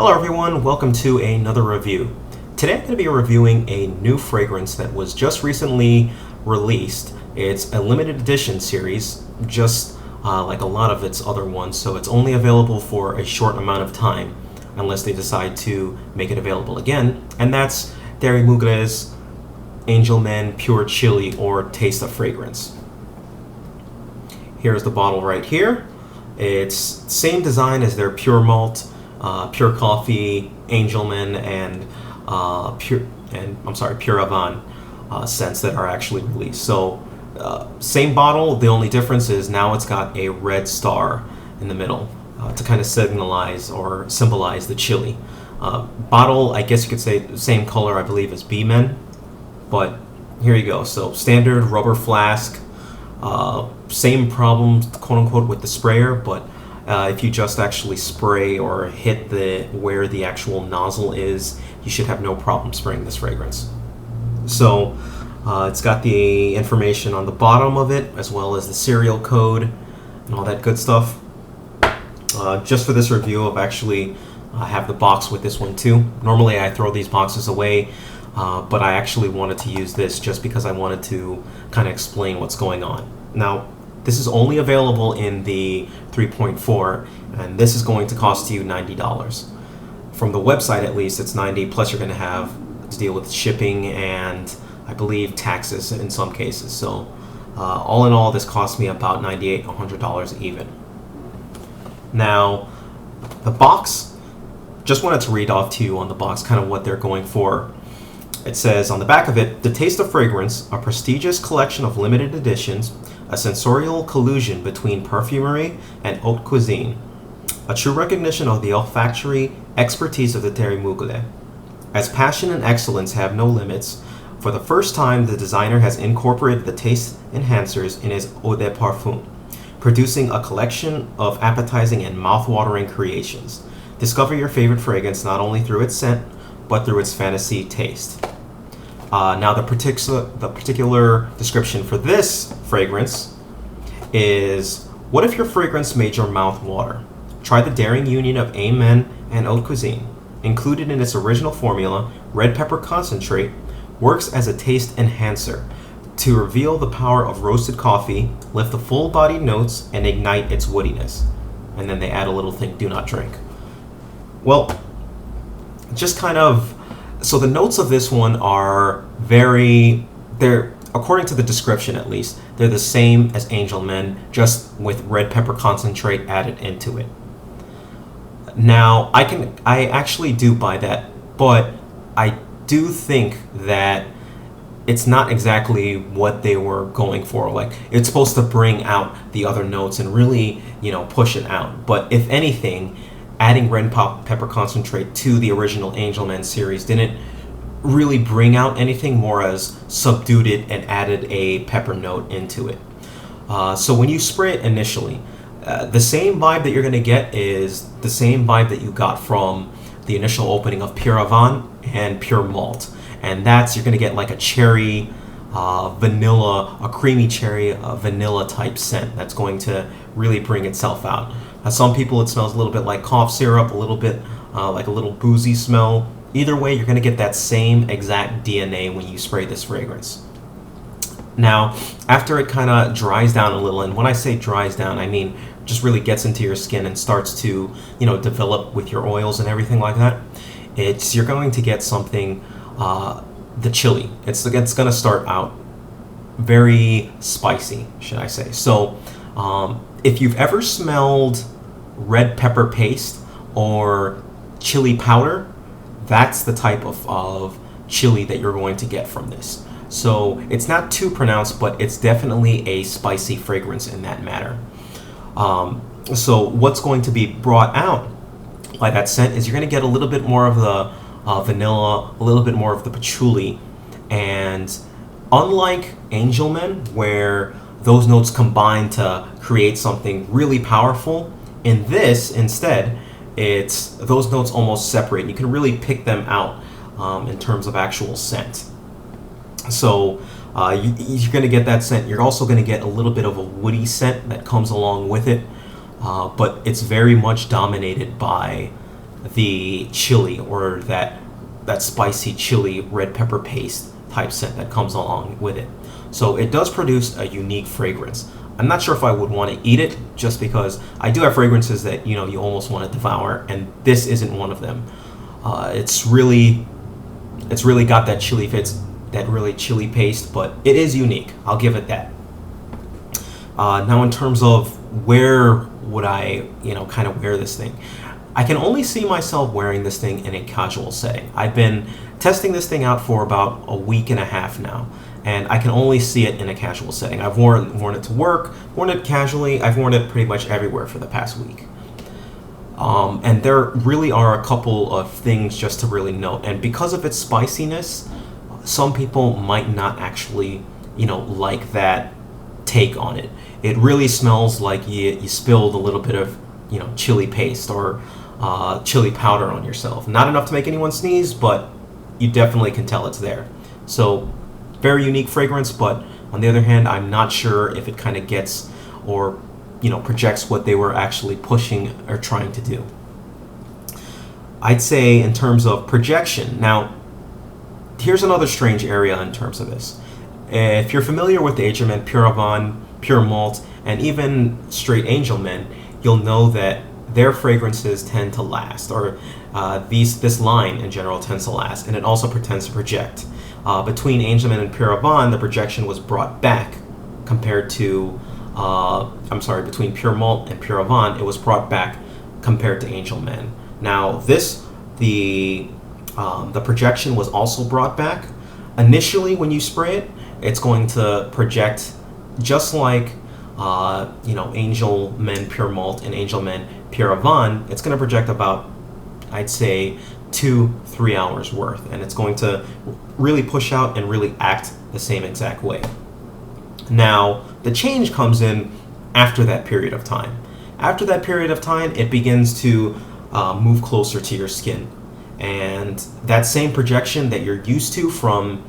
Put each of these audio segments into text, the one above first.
Hello everyone, welcome to another review. Today I'm going to be reviewing a new fragrance that was just recently released. It's a limited edition series, just like a lot of its other ones, so it's only available for a short amount of time unless they decide to make it available again, and that's Thierry Mugler's Angelman Pure Chili or Taste of Fragrance. Here's the bottle right here. It's same design as their Pure Malt, Pure Coffee, Angelman, and Pure Avant scents that are actually released. So same bottle. The only difference is now it's got a red star in the middle to kind of signalize or symbolize the chili. Bottle, I guess you could say same color, I believe, as B-Men, but here you go. So standard rubber flask. Same problems, quote unquote, with the sprayer, but if you just actually spray or hit where the actual nozzle is, you should have no problem spraying this fragrance. So it's got the information on the bottom of it, as well as the serial code and all that good stuff. Just for this review, I've actually have the box with this one too. Normally I throw these boxes away, but I actually wanted to use this just because I wanted to kind of explain what's going on. Now, this is only available in the 3.4, and this is going to cost you $90. From the website, at least, it's $90, plus you're going to have to deal with shipping and, I believe, taxes in some cases. So, all in all, this cost me about $98, $100 even. Now, the box, just wanted to read off to you on the box kind of what they're going for. It says on the back of it, "The Taste of Fragrance, a prestigious collection of limited editions, a sensorial collusion between perfumery and haute cuisine, a true recognition of the olfactory expertise of the Thierry Mugler. As passion and excellence have no limits, for the first time the designer has incorporated the taste enhancers in his eau de parfum, producing a collection of appetizing and mouth-watering creations. Discover your favorite fragrance not only through its scent, but through its fantasy taste." Now, the particular description for this fragrance is, "What if your fragrance made your mouth water? Try the daring union of Amen and haute cuisine. Included in its original formula, red pepper concentrate works as a taste enhancer to reveal the power of roasted coffee, lift the full-bodied notes, and ignite its woodiness." And then they add a little thing, "Do not drink." Well, just kind of, so the notes of this one are they're, according to the description at least, they're the same as Angelman, just with red pepper concentrate added into it. Now, I actually do buy that, but I do think that it's not exactly what they were going for. Like, it's supposed to bring out the other notes and really, push it out. But if anything, adding red pepper concentrate to the original Angelman series didn't really bring out anything, more as subdued it and added a pepper note into it. So when you spray it initially, the same vibe that you're going to get is the same vibe that you got from the initial opening of Pure Avant and Pure Malt. And you're going to get like a cherry, vanilla, a creamy cherry, vanilla type scent that's going to really bring itself out. Some people, it smells a little bit like cough syrup, a little bit like a little boozy smell. Either way, you're going to get that same exact DNA when you spray this fragrance. Now, after it kind of dries down a little, and when I say dries down, I mean just really gets into your skin and starts to, develop with your oils and everything like that, you're going to get something, the chili. It's going to start out very spicy, should I say. So, if you've ever smelled red pepper paste or chili powder, that's the type of chili that you're going to get from this. So it's not too pronounced, but it's definitely a spicy fragrance in that matter. So what's going to be brought out by that scent is you're going to get a little bit more of the vanilla, a little bit more of the patchouli, and unlike Angelman, where those notes combine to create something really powerful, in this, instead, those notes almost separate. You can really pick them out in terms of actual scent. So you're going to get that scent. You're also going to get a little bit of a woody scent that comes along with it, but it's very much dominated by the chili or that spicy chili red pepper paste type scent that comes along with it. So it does produce a unique fragrance. I'm not sure if I would want to eat it, just because I do have fragrances that you almost want to devour, and this isn't one of them. It's really got that chili fits, that really chili paste, but it is unique. I'll give it that. Now, in terms of where would I, kind of wear this thing, I can only see myself wearing this thing in a casual setting. I've been testing this thing out for about a week and a half now, and I can only see it in a casual setting. I've worn it to work, worn it casually. I've worn it pretty much everywhere for the past week. And there really are a couple of things just to really note. And because of its spiciness, some people might not actually, like that take on it. It really smells like you spilled a little bit of, chili paste or chili powder on yourself. Not enough to make anyone sneeze, but you definitely can tell it's there. So, very unique fragrance, but on the other hand, I'm not sure if it kind of gets or projects what they were actually pushing or trying to do. I'd say in terms of projection, now here's another strange area in terms of this. If you're familiar with the Angelman Pure Havane, Pure Malt, and even straight Angelman, you'll know that their fragrances tend to last, or this line in general tends to last, and it also pretends to project. Between Angelman and Pure Havane, the projection was brought back compared to between Pure Malt and Pure Havane, it was brought back compared to Angelman. Now, the projection was also brought back. Initially, when you spray it, it's going to project just like Angelman Pure Malt and Angelman Pure Havane. It's going to project about, I'd say, 2-3 hours worth, and it's going to really push out and really act the same exact way. Now, the change comes in after that period of time. After that period of time, it begins to move closer to your skin. And that same projection that you're used to from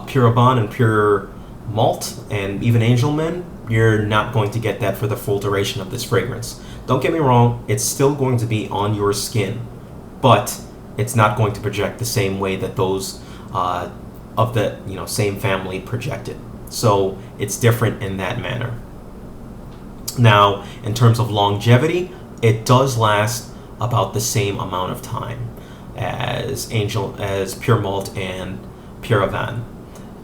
Pure Havane and Pure Malt and even Angelman, you're not going to get that for the full duration of this fragrance. Don't get me wrong, it's still going to be on your skin, but it's not going to project the same way that those of the same family projected. So it's different in that manner. Now, in terms of longevity, it does last about the same amount of time as Pure Malt and Pure Havane.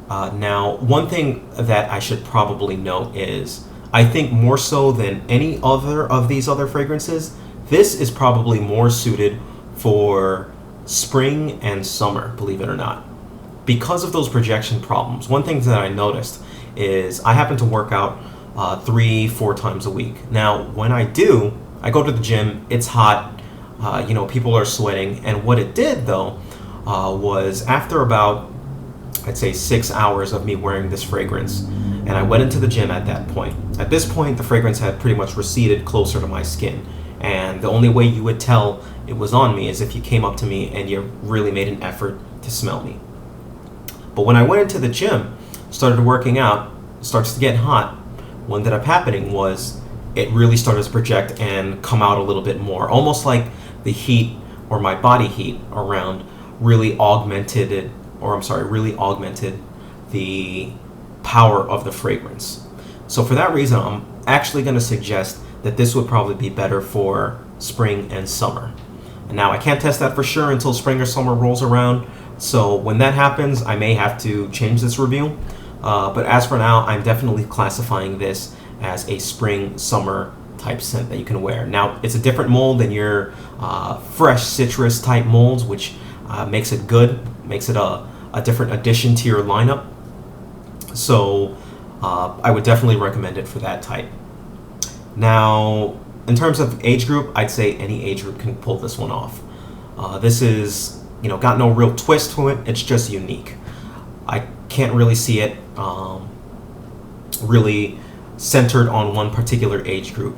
Now, one thing that I should probably note is, I think more so than any other of these other fragrances, this is probably more suited for spring and summer, believe it or not. Because of those projection problems, one thing that I noticed is I happen to work out 3-4 times a week. Now, when I do, I go to the gym, it's hot, people are sweating, and what it did though was after about, I'd say 6 hours of me wearing this fragrance, and I went into the gym at that point. At this point, the fragrance had pretty much receded closer to my skin, and the only way you would tell it was on me is if you came up to me and you really made an effort to smell me. But when I went into the gym, started working out, starts to get hot, what ended up happening was it really started to project and come out a little bit more, almost like the heat or my body heat around really augmented the power of the fragrance. So for that reason, I'm actually going to suggest that this would probably be better for spring and summer. And now I can't test that for sure until spring or summer rolls around. So when that happens, I may have to change this review. But as for now, I'm definitely classifying this as a spring-summer type scent that you can wear. Now, it's a different mold than your fresh citrus type molds, which makes it good, makes it a different addition to your lineup. So I would definitely recommend it for that type. Now, in terms of age group, I'd say any age group can pull this one off. This is, got no real twist to it. It's just unique. I can't really see it really centered on one particular age group.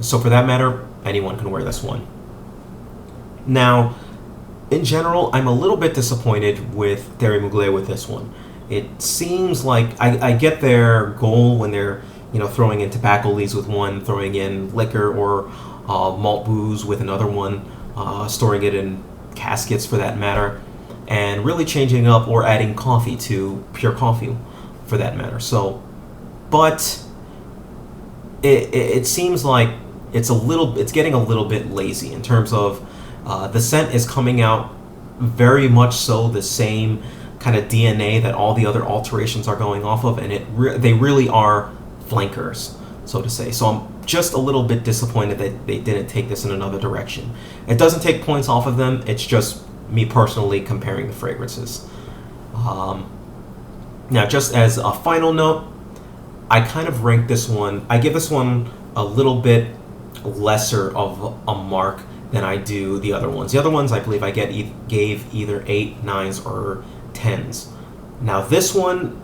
So for that matter, anyone can wear this one. Now, in general, I'm a little bit disappointed with Thierry Mugler with this one. It seems like I get their goal when they're throwing in tobacco leaves with one, throwing in liquor or malt booze with another one. storing it in caskets for that matter, and really changing up or adding coffee to pure coffee for that matter. So, but it seems like it's getting a little bit lazy in terms of the scent is coming out very much so the same kind of DNA that all the other alterations are going off of, and they really are flankers, so to say. So I'm just a little bit disappointed that they didn't take this in another direction. It doesn't take points off of them, it's just me personally comparing the fragrances. Now, just as a final note, I kind of rank this one, I give this one a little bit lesser of a mark than I do the other ones. The other ones, I believe I gave either 8, 9s, or 10s. Now, this one,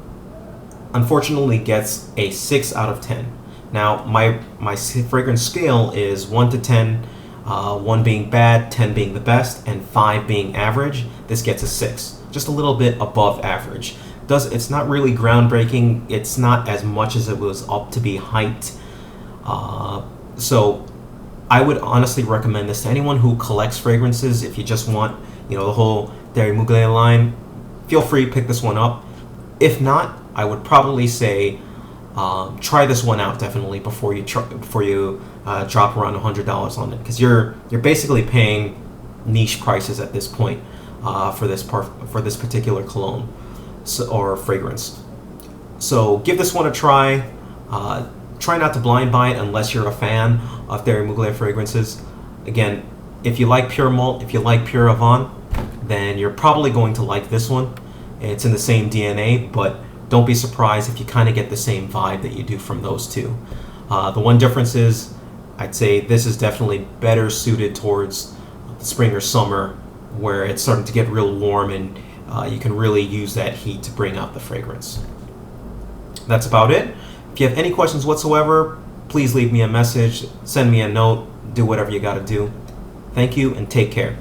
unfortunately, gets a 6 out of 10. Now, my fragrance scale is 1 to 10, 1 being bad, 10 being the best, and 5 being average. This gets a 6, just a little bit above average. It's not really groundbreaking. It's not as much as it was up to be hyped. So I would honestly recommend this to anyone who collects fragrances. If you just want, the whole Thierry Mugler line, feel free to pick this one up. If not, I would probably say try this one out definitely before you drop around $100 on it, because you're basically paying niche prices at this point for this particular cologne or fragrance. So give this one a try. Try not to blind buy it unless you're a fan of Thierry Mugler fragrances. Again, if you like Pure Malt, if you like Pure Havane, then you're probably going to like this one. It's in the same DNA, but don't be surprised if you kind of get the same vibe that you do from those two. The one difference is, I'd say this is definitely better suited towards the spring or summer, where it's starting to get real warm and you can really use that heat to bring out the fragrance. That's about it. If you have any questions whatsoever, please leave me a message, send me a note, do whatever you gotta do. Thank you and take care.